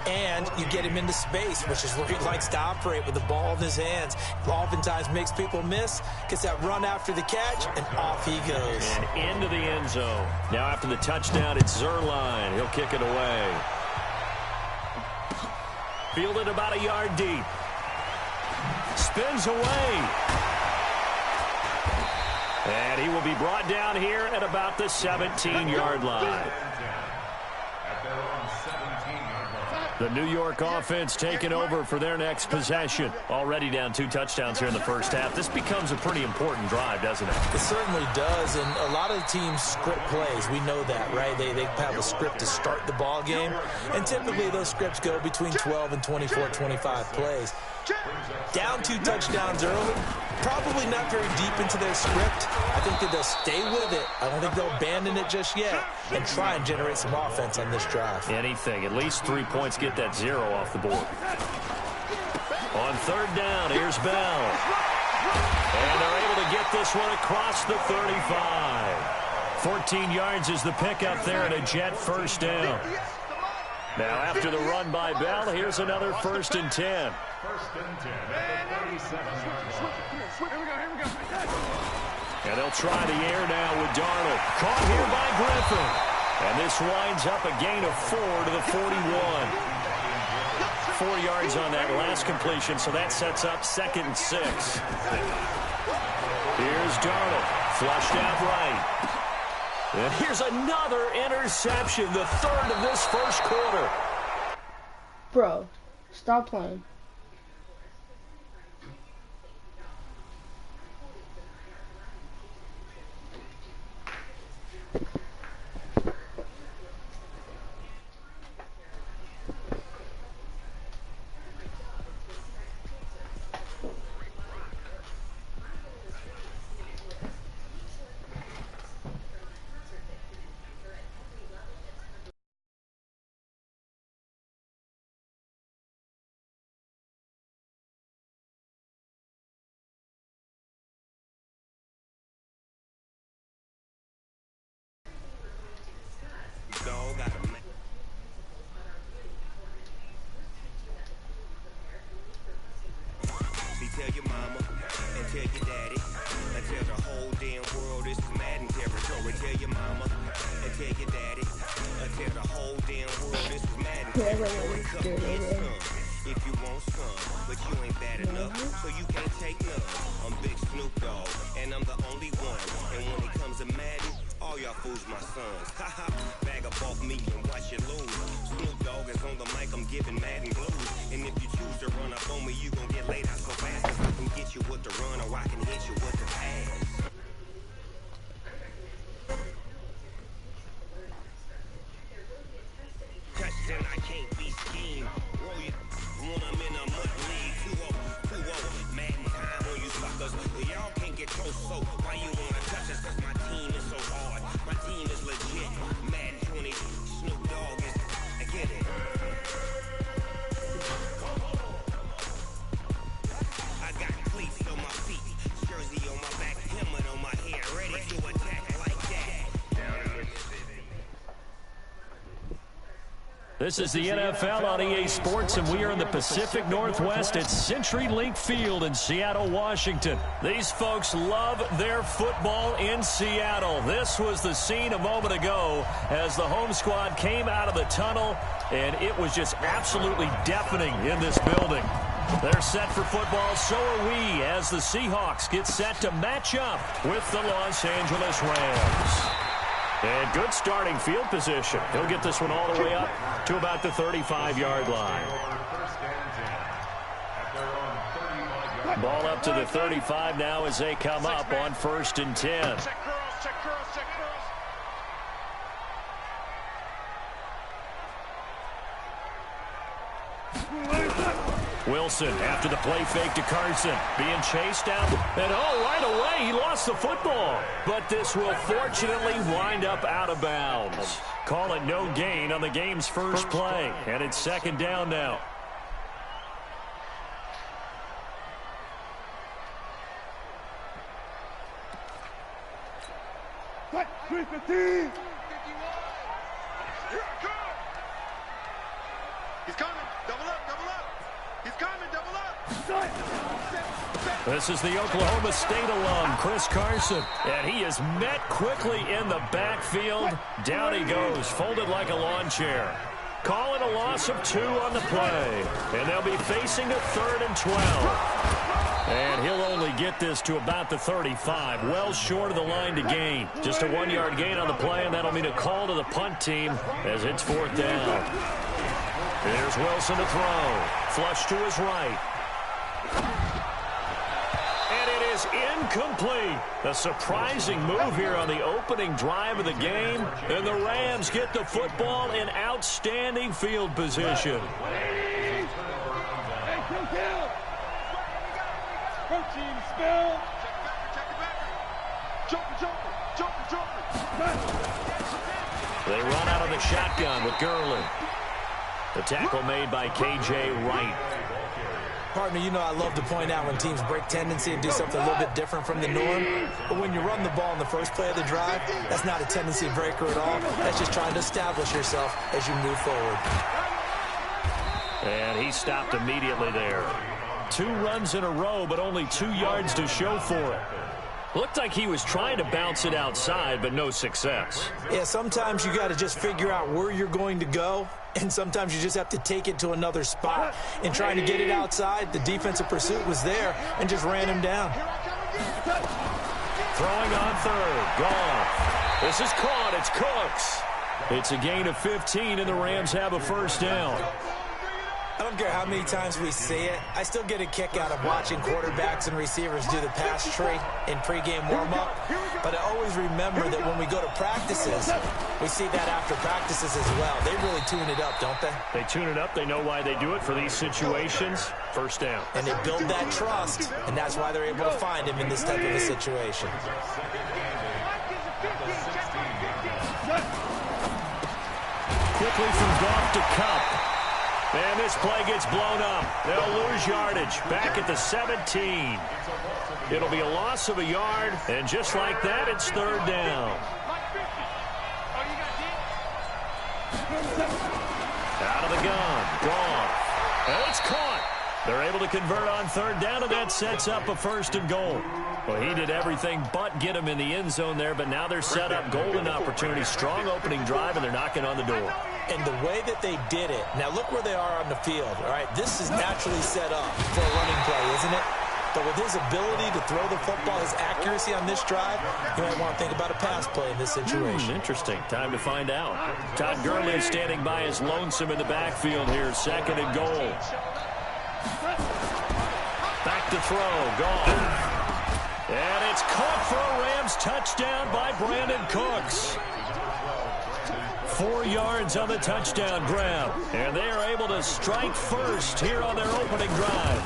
And you get him into space, which is where he likes to operate with the ball in his hands. Oftentimes makes people miss, gets that run after the catch, and off he goes. And into the end zone. Now after the touchdown, it's Zuerlein. He'll kick it away. Fielded about a yard deep. Spins away. And he will be brought down here at about the 17-yard line. The New York offense taking over for their next possession. Already down 2 touchdowns here in the first half. This becomes a pretty important drive, doesn't it? It certainly does, and a lot of teams script plays. We know that, right? They have a script to start the ball game, and typically those scripts go between 12 and 24, 25 plays. Down 2 touchdowns early, probably not very deep into their script. I think that they'll stay with it. I don't think they'll abandon it just yet and try and generate some offense on this drive. Anything. At least 3 points, get that 0 off the board. On 3rd down, here's Bell. And they're able to get this one across the 35. 14 yards is the pickup there and a Jet first down. Now after the run by Bell, here's another 1st and 10. 1st and 10 at the 37-yard line. And they'll try the air now with Darnold. Caught here by Griffin. And this winds up a gain of 4 to the 41. 4 yards on that last completion, so that sets up 2nd and 6. Here's Darnold, flushed out right. And here's another interception, the 3rd of this first quarter. Bro, stop playing. Tell your mama and tell your daddy and tell the whole damn world this is Madden territory. Tell your mama and tell your daddy and tell the whole damn world this is Madden territory. Come get some if you want some, but you ain't bad enough, so you can't take none. I'm Big Snoop Dogg, and I'm the only one. And when it comes to Madden, all y'all fools my sons. Haha, bag up off me and watch you lose. Snoop Dogg is on the mic, I'm giving Madden blues. And if you choose to run up on me, you gon' get laid out so fast. I can get you with the run or I can hit you with the pass. Touchdown, I can't be schemed. Roll you when I'm in a mud league. 2-0, Madden time on you suckers. Y'all can't get close, so why you wanna touch us? Cause my team is so hard. My team is legit. Madden 20, Snoop Dogg is, I get it. I got cleats on my feet, jersey on my back, helmet on my head, ready to attack like that. This is the NFL on EA Sports, and we are in the Pacific Northwest at CenturyLink Field in Seattle, Washington. These folks love their football in Seattle. This was the scene a moment ago as the home squad came out of the tunnel, and it was just absolutely deafening in this building. They're set for football, so are we, as the Seahawks get set to match up with the Los Angeles Rams. And good starting field position. He'll get this one all the way up to about the 35-yard line. Ball up to the 35 now as they come up on 1st and 10. Wilson after the play fake to Carson, being chased down, and right away he lost the football. But this will fortunately wind up out of bounds. Call it no gain on the game's first play, and it's 2nd down now. He's coming. Double up, double up. He's coming, double up. This is the Oklahoma State alum, Chris Carson, and he is met quickly in the backfield. Down he goes, folded like a lawn chair. Call it a loss of 2 on the play, and they'll be facing a 3rd and 12. And he'll only get this to about the 35, well short of the line to gain. Just a 1-yard gain on the play, and that'll mean a call to the punt team as it's 4th down. Here's Wilson to throw. Flush to his right. And it is incomplete. A surprising move here on the opening drive of the game. And the Rams get the football in outstanding field position. Team spell. Jumper. They run out of the shotgun with Gurley. The tackle made by K.J. Wright. Partner, you know I love to point out when teams break tendency and do something a little bit different from the norm. But when you run the ball in the first play of the drive, that's not a tendency breaker at all. That's just trying to establish yourself as you move forward. And he stopped immediately there. 2 runs in a row, but only 2 yards to show for it. Looked like he was trying to bounce it outside, but no success. Yeah, sometimes you got to just figure out where you're going to go, and sometimes you just have to take it to another spot. And trying to get it outside, the defensive pursuit was there and just ran him down. Throwing on third. Goff. This is caught. It's Cooks. It's a gain of 15, and the Rams have a first down. I don't care how many times we see it. I still get a kick out of watching quarterbacks and receivers do the pass tree in pregame warm-up. But I always remember that when we go to practices, we see that after practices as well. They really tune it up, don't they? They tune it up. They know why they do it for these situations. First down. And they build that trust, and that's why they're able to find him in this type of a situation. Quickly from Goff to Cup. And this play gets blown up. They'll lose yardage. Back at the 17. It'll be a loss of a yard. And just like that, it's third down. Out of the gun. Goff. And it's caught. They're able to convert on third down, and that sets up a first and goal. Well, he did everything but get him in the end zone there, but now they're set up golden opportunity. Strong opening drive, and they're knocking on the door. And the way that they did it, now look where they are on the field, all right? This is naturally set up for a running play, isn't it? But with his ability to throw the football, his accuracy on this drive, you might want to think about a pass play in this situation. Interesting. Time to find out. Todd Gurley is standing by his lonesome in the backfield here. Second and goal. Back to throw. Gone. And it's caught for a Rams touchdown by Brandon Cooks. 4 yards on the touchdown grab. And they are able to strike first here on their opening drive.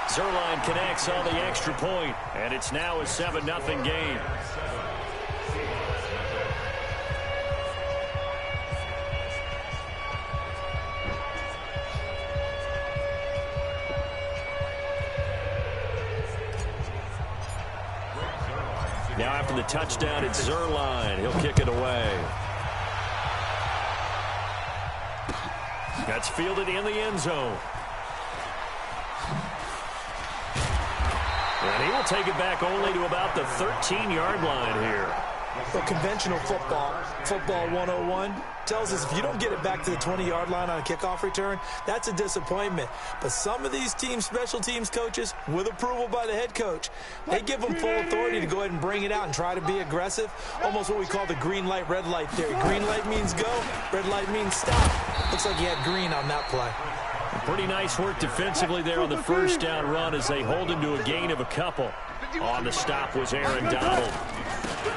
Zerline connects on the extra point, and it's now a 7-0 game. Now after the touchdown, it's Zerline. He'll kick it away. That's fielded in the end zone. And he will take it back only to about the 13-yard line here. Well, conventional football 101, tells us if you don't get it back to the 20-yard line on a kickoff return, that's a disappointment. But some of these team special teams coaches, with approval by the head coach, they give them full authority to go ahead and bring it out and try to be aggressive. Almost what we call the green light, red light theory. Green light means go, red light means stop. Looks like he had green on that play. Pretty nice work defensively there on the first down run as they hold him to a gain of a couple. On the stop was Aaron Donald.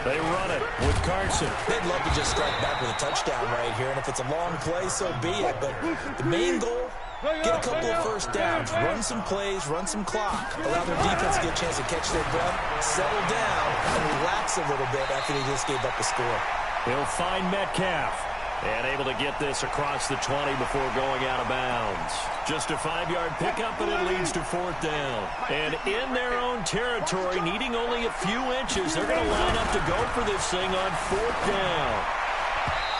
They run it with Carson. They'd love to just strike back with a touchdown right here, and if it's a long play, so be it. But the main goal, get a couple of first downs, run some plays, run some clock, allow their defense to get a chance to catch their breath, settle down, and relax a little bit after they just gave up the score. He'll find Metcalf. And able to get this across the 20 before going out of bounds. Just a 5-yard pickup, and it leads to fourth down. And in their own territory, needing only a few inches, they're going to line up to go for this thing on fourth down.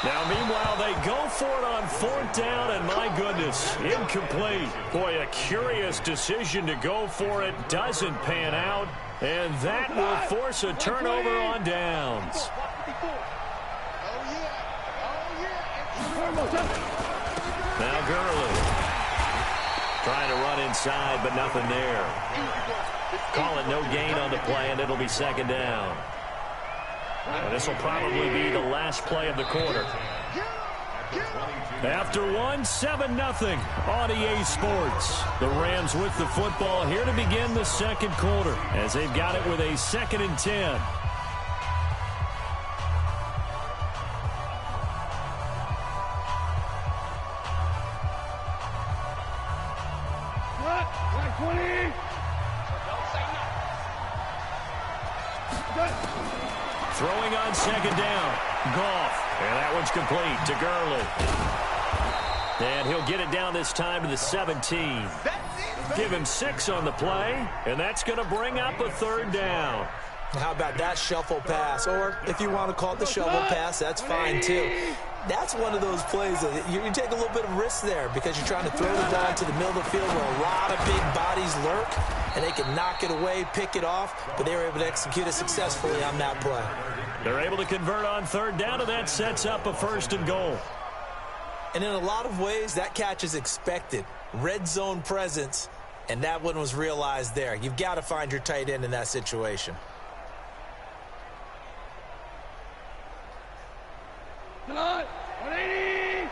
Now, meanwhile, they go for it on fourth down, and my goodness, incomplete. Boy, a curious decision to go for it. Doesn't pan out, and that will force a turnover on downs. Now Gurley trying to run inside, but nothing there. Call it no gain on the play, and it'll be second down. And this will probably be the last play of the quarter. After 7-0 on EA Sports. The Rams with the football here to begin the second quarter as they've got it with a 2nd and 10. Throwing on second down. Goff. And that one's complete to Gurley. And he'll get it down this time to the 17. Give him 6 on the play, and that's going to bring up a 3rd down. How about that shuffle pass? Or if you want to call it the shovel pass, that's fine too. That's one of those plays that you take a little bit of risk there because you're trying to throw the ball to the middle of the field where a lot of big bodies lurk, and they can knock it away, pick it off, but they were able to execute it successfully on that play. They're able to convert on 3rd down, and that sets up a 1st and goal. And in a lot of ways, that catch is expected. Red zone presence, and that one was realized there. You've got to find your tight end in that situation. Come on, 180.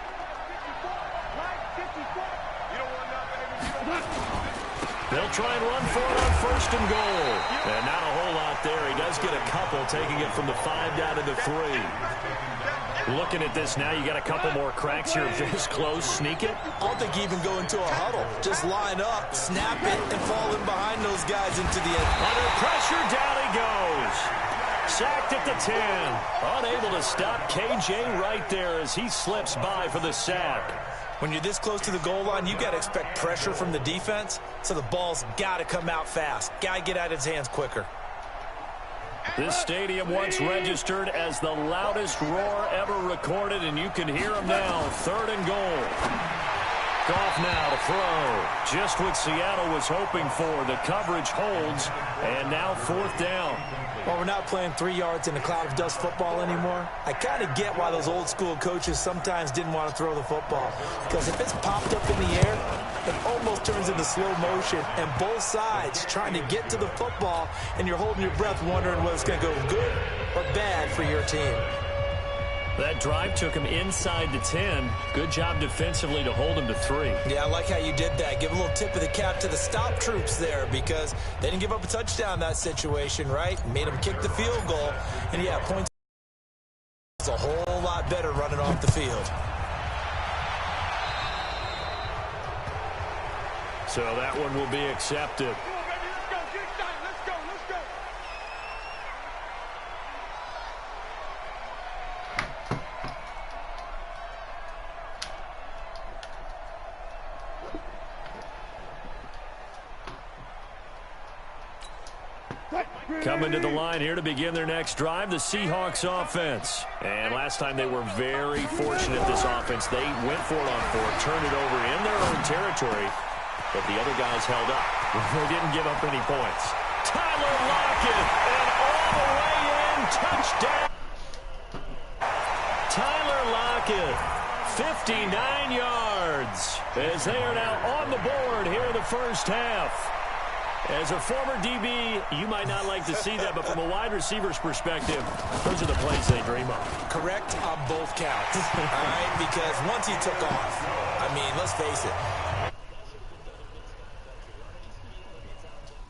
They'll try and run for it on 1st and goal. And not a whole lot there. He does get a couple, taking it from the 5 down to the 3. Looking at this now, you got a couple more cracks here. This close, sneak it. I don't think you even go into a huddle. Just line up, snap it, and fall in behind those guys into the end. Under pressure, down he goes. Sacked at the 10. Unable to stop KJ right there as he slips by for the sack. When you're this close to the goal line, you got to expect pressure from the defense, so the ball's got to come out fast. Got to get out of his hands quicker. This stadium once registered as the loudest roar ever recorded, and you can hear him now. 3rd and goal. Goff now to throw. Just what Seattle was hoping for. The coverage holds, and now 4th down. Well, we're not playing 3 yards in a cloud of dust football anymore. I kind of get why those old school coaches sometimes didn't want to throw the football. Because if it's popped up in the air, it almost turns into slow motion. And both sides trying to get to the football, and you're holding your breath wondering whether it's going to go good or bad for your team. That drive took him inside the 10. Good job defensively to hold him to 3. Yeah, I like how you did that. Give a little tip of the cap to the stop troops there because they didn't give up a touchdown in that situation, right? Made them kick the field goal. And, yeah, points is a whole lot better running off the field. So that one will be accepted. Coming to the line here to begin their next drive, the Seahawks offense. And last time they were very fortunate, this offense. They went for it on 4th, turned it over in their own territory, but the other guys held up. They didn't give up any points. Tyler Lockett, and all the way in, touchdown. Tyler Lockett, 59 yards, as they are now on the board here in the 1st half. As a former DB, you might not like to see that, but from a wide receiver's perspective, those are the plays they dream of. Correct on both counts, all right? Because once he took off, I mean, let's face it,